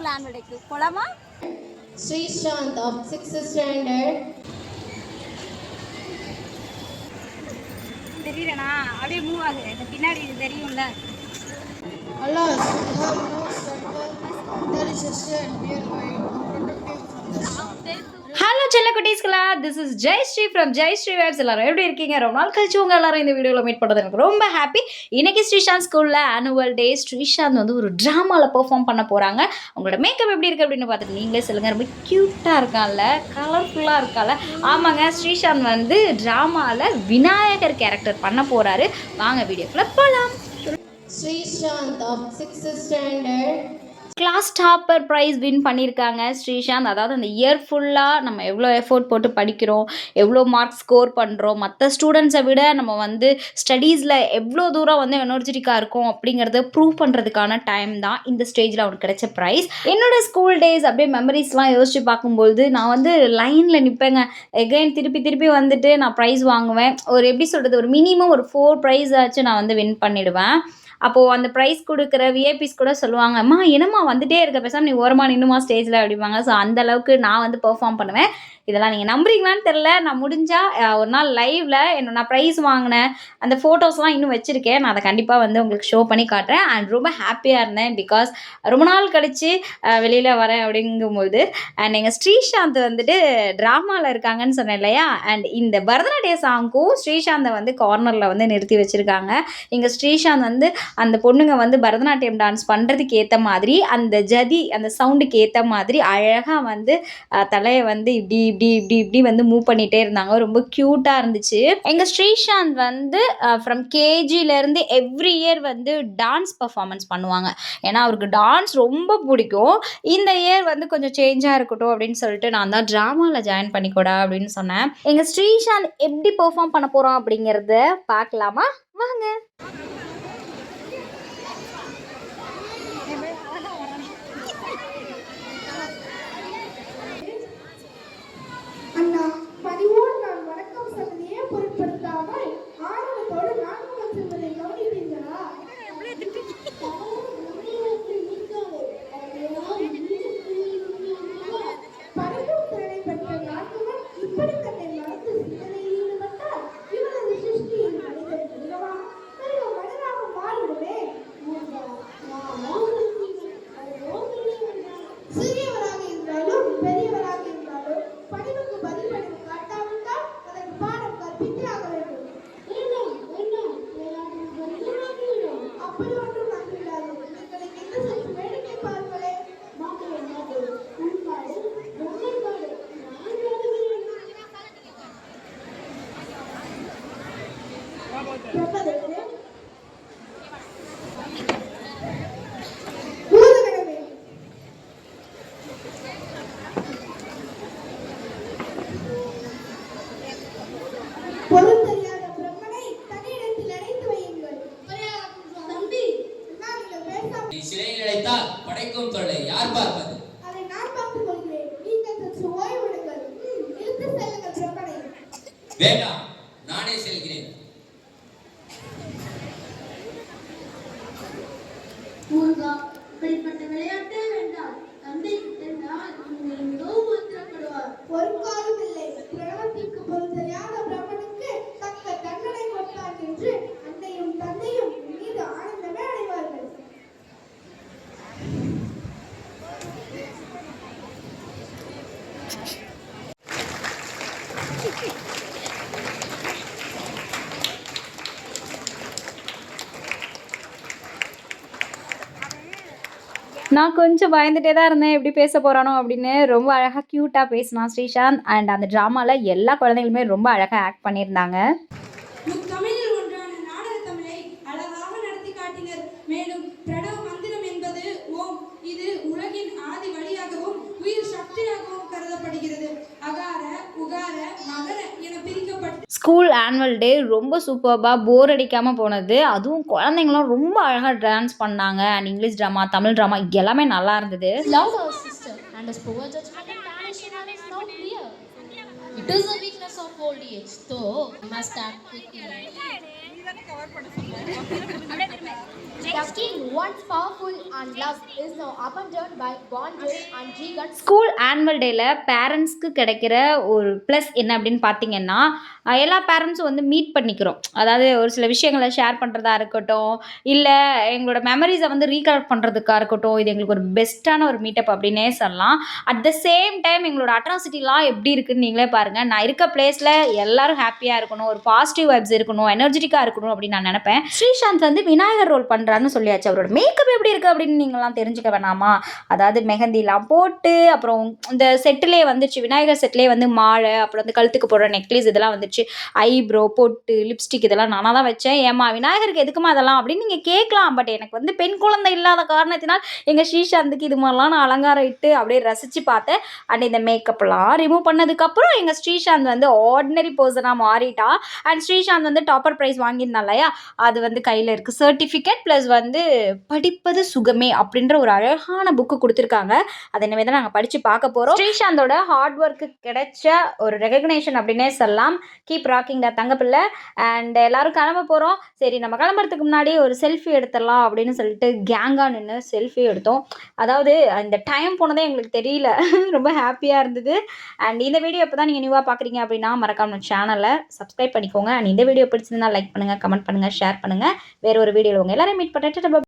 School annual டேக்கு போலாமா? Srishant of 6th standard. தெரியலண்ணா அப்படியே move ஆகுது. இந்த பின்னாடி இது தெரியும்ல. Alas, we have no shelter. There is a shed nearby to protect you from the sun. Hello செல்ல குட்டீஸ்களா, this is Jayashree from Jayashree vibes. எல்லாரும் எப்படி இருக்கீங்க? ரொம்ப நாள் கழிச்சு உங்கள் எல்லாரும் இந்த வீடியோவில் மீட் பண்ணுறது எனக்கு ரொம்ப ஹாப்பி. இன்னைக்கு ஸ்ரீசாந்த் ஸ்கூலில் ஆனுவல் டே. ஸ்ரீசாந்த் வந்து ஒரு ட்ராமாவில் பெர்ஃபார்ம் பண்ண போகிறாங்க. உங்களோட மேக்கப் எப்படி இருக்குது அப்படின்னு பார்த்துட்டு நீங்களே சொல்லுங்கள். ரொம்ப க்யூட்டாக இருக்கான்ல, கலர்ஃபுல்லாக இருக்கால. ஆமாங்க, ஸ்ரீசாந்த் வந்து ட்ராமாவில் விநாயகர் கேரக்டர் பண்ண போகிறாரு. வாங்க வீடியோக்குள்ளே போகலாம். Srishant of 6th standard. Class topper prize win பண்ணியிருக்காங்க ஸ்ரீசாந்த். அதாவது அந்த இயர் ஃபுல்லாக நம்ம எவ்வளோ எஃபோர்ட் போட்டு படிக்கிறோம், எவ்வளோ மார்க்ஸ் ஸ்கோர் பண்ணுறோம், மற்ற ஸ்டூடெண்ட்ஸை விட நம்ம வந்து ஸ்டடீஸில் எவ்வளோ தூரம் வந்து எனர்ஜெட்டிக்காக இருக்கும் அப்படிங்கிறத ப்ரூவ் பண்ணுறதுக்கான டைம் தான் இந்த ஸ்டேஜில் அவனுக்கு கிடைச்ச ப்ரைஸ். என்னோடய ஸ்கூல் டேஸ் அப்படியே மெமரிஸ்லாம் யோசிச்சு பார்க்கும்போது நான் வந்து லைனில் நிற்பேங்க. எகைன் திருப்பி வந்துட்டு நான் ப்ரைஸ் வாங்குவேன். ஒரு எப்படி சொல்கிறது, ஒரு மினிமம் ஒரு 4 ப்ரைஸ் ஆச்சு நான் வந்து வின் பண்ணிவிடுவேன். அப்போது அந்த ப்ரைஸ் கொடுக்குற விஐபிஸ் கூட சொல்லுவாங்க, அம்மா என்னம்மா வந்துட்டே இருக்க, பேசாமல் நீ ஓரமாக நின்னுமா ஸ்டேஜில் அப்படிம்பாங்க. ஸோ அந்தளவுக்கு நான் வந்து பெர்ஃபார்ம் பண்ணுவேன். இதெல்லாம் நீங்கள் நம்புறீங்களான்னு தெரில. நான் முடிஞ்சால் ஒரு நாள் லைவில் நான் ப்ரைஸ் வாங்கினேன் அந்த ஃபோட்டோஸ்லாம் இன்னும் வச்சுருக்கேன். நான் அதை கண்டிப்பாக வந்து உங்களுக்கு ஷோ பண்ணி காட்டுறேன். அண்ட் ரொம்ப ஹாப்பியாக இருந்தேன் பிகாஸ் ரொம்ப நாள் கழித்து வெளியில் வரேன் அப்படிங்கும்போது. அண்ட் எங்கள் ஸ்ரீசாந்த் வந்துட்டு ட்ராமாவில் இருக்காங்கன்னு சொன்னேன் இல்லையா. அண்ட் இந்த பரதநாட்டிய சாங்க்கும் ஸ்ரீசாந்தை வந்து கார்னரில் வந்து நிறுத்தி வச்சுருக்காங்க. எங்கள் ஸ்ரீசாந்த் வந்து அந்த பொண்ணுங்க வந்து பரதநாட்டியம் டான்ஸ் பண்ணுறதுக்கு ஏற்ற மாதிரி அந்த ஜதி அந்த சவுண்டுக்கு ஏற்ற மாதிரி அழகாக வந்து தலையை வந்து இப்படி வந்து மூவ் பண்ணிகிட்டே இருந்தாங்க. ரொம்ப க்யூட்டாக இருந்துச்சு. எங்கள் ஸ்ரீசாந்த் வந்து ஃப்ரம் கேஜிலேருந்து எவ்ரி இயர் வந்து டான்ஸ் பர்ஃபார்மன்ஸ் பண்ணுவாங்க. ஏன்னா அவருக்கு டான்ஸ் ரொம்ப பிடிக்கும். இந்த இயர் வந்து கொஞ்சம் சேஞ்சாக இருக்கட்டும் அப்படின்னு சொல்லிட்டு நான் தான் ட்ராமாவில் ஜாயின் பண்ணிக்கூடா அப்படின்னு சொன்னேன். எங்கள் ஸ்ரீசாந்த் எப்படி பெர்ஃபார்ம் பண்ண போகிறோம் அப்படிங்கிறத பார்க்கலாமா? வாங்க. அண்ணா, பணிவோடு நான் வணக்கம் சொன்னதையே பொருட்படுத்தாமல் ஆர்வத்தோடு நான்கு செல்வதை கவனிப்பீர்களா? பறக்கும் திறனை பெற்ற நான்குவன் இப்படி தன்னை மறந்து சிந்தனையில் ஈடுபட்டால் இவனது சிருஷ்டியில் மனிதன் மனிதனாக மாறிவிடுமே. சிறியவராக இருந்தாலும் பெரியவராக இருந்தாலும் பணிவுக்கு பதில்படிவு காட்டாவிட்டால் அதற்கு பாடம் கற்பித்தே ஆக வேண்டும். அப்படி ஒன்றும் நம்பிவிடாது. நீங்கள் இங்கிருந்து சற்று வேடிக்கை பார்ப்பதே. பொருள் தெரியாத பிரம்மனை தன்னிடத்தில் அடைத்து வையுங்கள். தம்பி, நீங்கள் பேசாமல் நீ சிறையில் அடைத்தால் படைக்கும் தொல்லை யார் பார்ப்பது? அதை நான் பார்த்துக் கொள்கிறேன். நீங்கள் சற்று ஓய்வெடுங்கள். இழுத்து செல்லுங்கள் பிரம்மனை. வேண்டாம், நானே செல்கிறேன். முருகா, இப்படிப்பட்ட விளையாட்டே வேண்டாம். தந்தை கிட்டனால் நீங்கள் மிகவும் மாற்றப்படுவார். ஒரு காலம் இல்லை. பிரணவத்திற்கு பொருள் தெரியாத பிரம்மனுக்கு தக்க தண்டனை கொடுத்தான் என்று அன்னையும் தந்தையும் மீது ஆனந்தமே அடைவார்கள். நான் கொஞ்சம் பயந்துட்டே தான் இருந்தேன், எப்படி பேச போகிறானோ அப்படின்னு. ரொம்ப அழகாக க்யூட்டாக பேசினான் ஸ்ரீசாந்த். அண்ட் அந்த ட்ராமாவில் எல்லா குழந்தைகளுமே ரொம்ப அழகாக ஆக்ட் பண்ணியிருந்தாங்க. முத்தமிழில் ஒன்றான நாடக தமிழை அழகாக நடத்தி காட்டினர். மேலும் பிரணவ மந்திரம் என்பது ஓம். இது உலகின் ஆதி வழியாகவும் உயிர் சக்தியாகவும் கருதப்படுகிறது. அகார உகார மகர என பிரிக்கப்பட்டு ஸ்கூல் ஆனுவல் டே ரொம்ப சூப்பர்பாக போர் அடிக்காமல் போனது. அதுவும் குழந்தைங்களும் ரொம்ப அழகாக டான்ஸ் பண்ணாங்க. And English drama, Tamil drama எல்லாமே நல்லா இருந்தது. Love our sister and his poor judgment and punishment is not clear. It is a weakness of old age, though we must act quickly. The king, once powerful and loved, is now abandoned by Bonjay and Jigan. School annual டேயில் பேரண்ட்ஸ்க்கு கிடைக்கிற ஒரு plus என்ன அப்படின்னு பார்த்தீங்கன்னா, எல்லா பேரண்ட்ஸும் வந்து மீட் பண்ணிக்கிறோம். அதாவது ஒரு சில விஷயங்களை ஷேர் பண்ணுறதா இருக்கட்டும், இல்லை எங்களோட மெமரிஸை வந்து ரீகலெக்ட் பண்ணுறதுக்காக இருக்கட்டும், இது எங்களுக்கு ஒரு பெஸ்ட்டான ஒரு மீட்டப் அப்படின்னே சொல்லலாம். அட் த சேம் டைம் எங்களோட அட்ராசிட்டிலாம் எப்படி இருக்குன்னு நீங்களே பாருங்கள். நான் இருக்க பிளேஸில் எல்லாரும் ஹாப்பியாக இருக்கணும், ஒரு பாசிட்டிவ் வைப்ஸ் இருக்கணும், எனர்ஜெட்டிக்காக இருக்கணும் அப்படின்னு நான் நினைப்பேன். ஸ்ரீசாந்த் வந்து விநாயகர் ரோல் பண்ணுறான்னு சொல்லியாச்சு. அவரோட மேக்கப் எப்படி இருக்குது அப்படின்னு நீங்களாம் தெரிஞ்சுக்க வேணாமா? அதாவது மெஹந்திலாம் போட்டு, அப்புறம் இந்த செட்டிலே வந்துச்சு, விநாயகர் செட்டிலே வந்து மாலை, அப்புறம் வந்து கழுத்துக்கு போடுற நெக்லஸ் இதெல்லாம் வந்துச்சு, ஐப்ரோ, பொட்டு, லிப்ஸ்டிக் இதெல்லாம் நானாக தான் வச்சேன். ஏமா விநாயகருக்கு எதுக்குமா அதெல்லாம் அப்படின்னு நீங்கள் கேட்கலாம். பட் எனக்கு வந்து பெண் குழந்தை இல்லாத காரணத்தினால் எங்கள் ஸ்ரீசாந்துக்கு இது மாதிரிலாம் நான் அலங்காரம் இட்டு அப்படியே ரசித்து பார்த்தேன். அண்ட் இந்த மேக்கப்லாம் ரிமூவ் பண்ணதுக்கப்புறம் எங்கள் ஸ்ரீசாந்த் வந்து ஆர்டினரி பர்சனாக மாறிட்டா. அண்ட் ஸ்ரீசாந்த் வந்து டாப்பர் ப்ரைஸ் வாங்கியிருந்தா இல்லையா, அது வந்து கையில் இருக்குது சர்டிஃபிகேட், ப்ளஸ் வந்து படிப்பது சுகமே அப்படின்ற ஒரு அழகான புக்கு கொடுத்துருக்காங்க. அதை இனிமேல் தான் நாங்கள் படித்து பார்க்க போகிறோம். ஸ்ரீசாந்தோட ஹார்ட் ஒர்க்கு கிடைச்ச ஒரு ரெகக்னேஷன் அப்படின்னே சொல்லலாம். கீப் ராக்கிங் த தங்கப்பிள்ளை. அண்ட் எல்லாரும் கிளம்ப போகிறோம். சரி, நம்ம கிளம்புறதுக்கு முன்னாடி ஒரு செல்ஃபி எடுத்துடலாம் அப்படின்னு சொல்லிட்டு கேங்காக நின்று செல்ஃபி எடுத்தோம். அதாவது அந்த டைம் போனதே எங்களுக்கு தெரியல, ரொம்ப ஹாப்பியாக இருந்தது. அண்ட் இந்த வீடியோ இப்போ தான் நீங்கள் நியூவாக பார்க்குறீங்க அப்படின்னா மறக்காம சேனலை சப்ஸ்கிரைப் பண்ணிக்கோங்க. அண்ட் இந்த வீடியோ பிடிச்சிருந்தா லைக் பண்ணுங்கள், கமெண்ட் பண்ணுங்கள், ஷேர் பண்ணுங்கள். வேறு ஒரு வீடியோவில் உங்கள் எல்லாரையும் மீட் பண்ணிட்டு